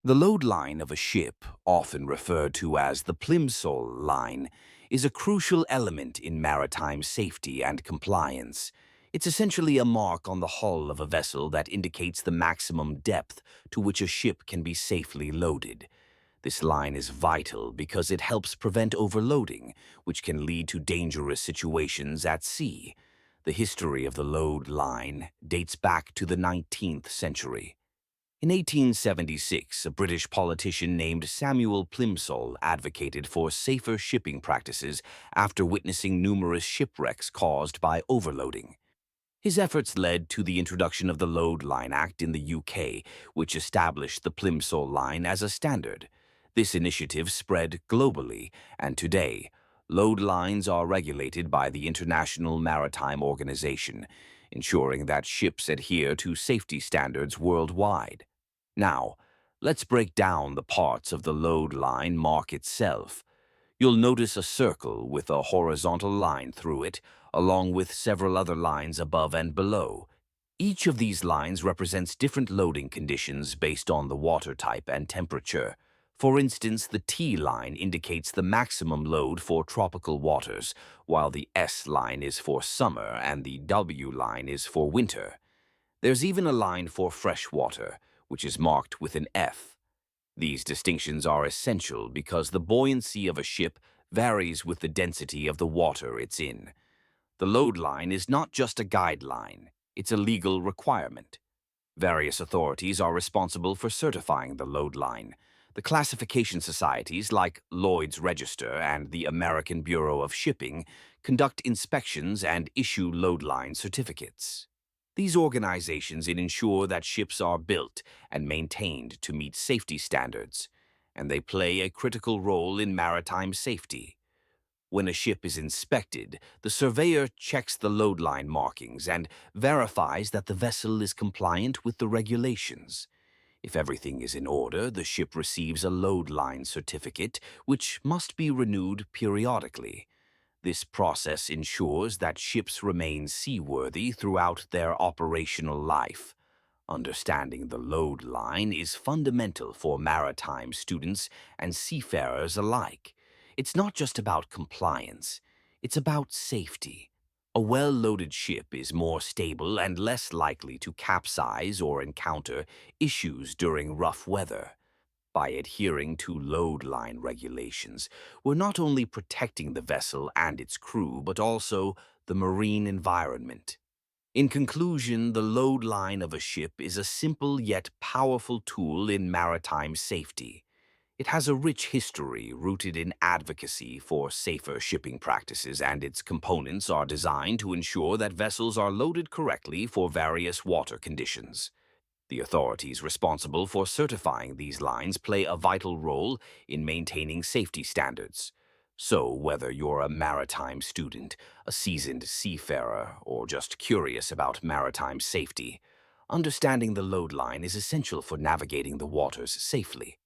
The load line of a ship, often referred to as the Plimsoll line, is a crucial element in maritime safety and compliance. It's essentially a mark on the hull of a vessel that indicates the maximum depth to which a ship can be safely loaded. This line is vital because it helps prevent overloading, which can lead to dangerous situations at sea. The history of the load line dates back to the 19th century. In 1876, a British politician named Samuel Plimsoll advocated for safer shipping practices after witnessing numerous shipwrecks caused by overloading. His efforts led to the introduction of the Load Line Act in the UK, which established the Plimsoll line as a standard. This initiative spread globally, and today, load lines are regulated by the International Maritime Organization, ensuring that ships adhere to safety standards worldwide. Now, let's break down the parts of the load line mark itself. You'll notice a circle with a horizontal line through it, along with several other lines above and below. Each of these lines represents different loading conditions based on the water type and temperature. For instance, the T line indicates the maximum load for tropical waters, while the S line is for summer and the W line is for winter. There's even a line for fresh water, which is marked with an F. These distinctions are essential because the buoyancy of a ship varies with the density of the water it's in. The load line is not just a guideline, it's a legal requirement. Various authorities are responsible for certifying the load line. The classification societies like Lloyd's Register and the American Bureau of Shipping conduct inspections and issue load line certificates. These organizations ensure that ships are built and maintained to meet safety standards, and they play a critical role in maritime safety. When a ship is inspected, the surveyor checks the load line markings and verifies that the vessel is compliant with the regulations. If everything is in order, the ship receives a load line certificate, which must be renewed periodically. This process ensures that ships remain seaworthy throughout their operational life. Understanding the load line is fundamental for maritime students and seafarers alike. It's not just about compliance, it's about safety. A well-loaded ship is more stable and less likely to capsize or encounter issues during rough weather. By adhering to load line regulations, we're not only protecting the vessel and its crew, but also the marine environment. In conclusion, the load line of a ship is a simple yet powerful tool in maritime safety. It has a rich history rooted in advocacy for safer shipping practices, and its components are designed to ensure that vessels are loaded correctly for various water conditions. The authorities responsible for certifying these lines play a vital role in maintaining safety standards. So, whether you're a maritime student, a seasoned seafarer, or just curious about maritime safety, understanding the load line is essential for navigating the waters safely.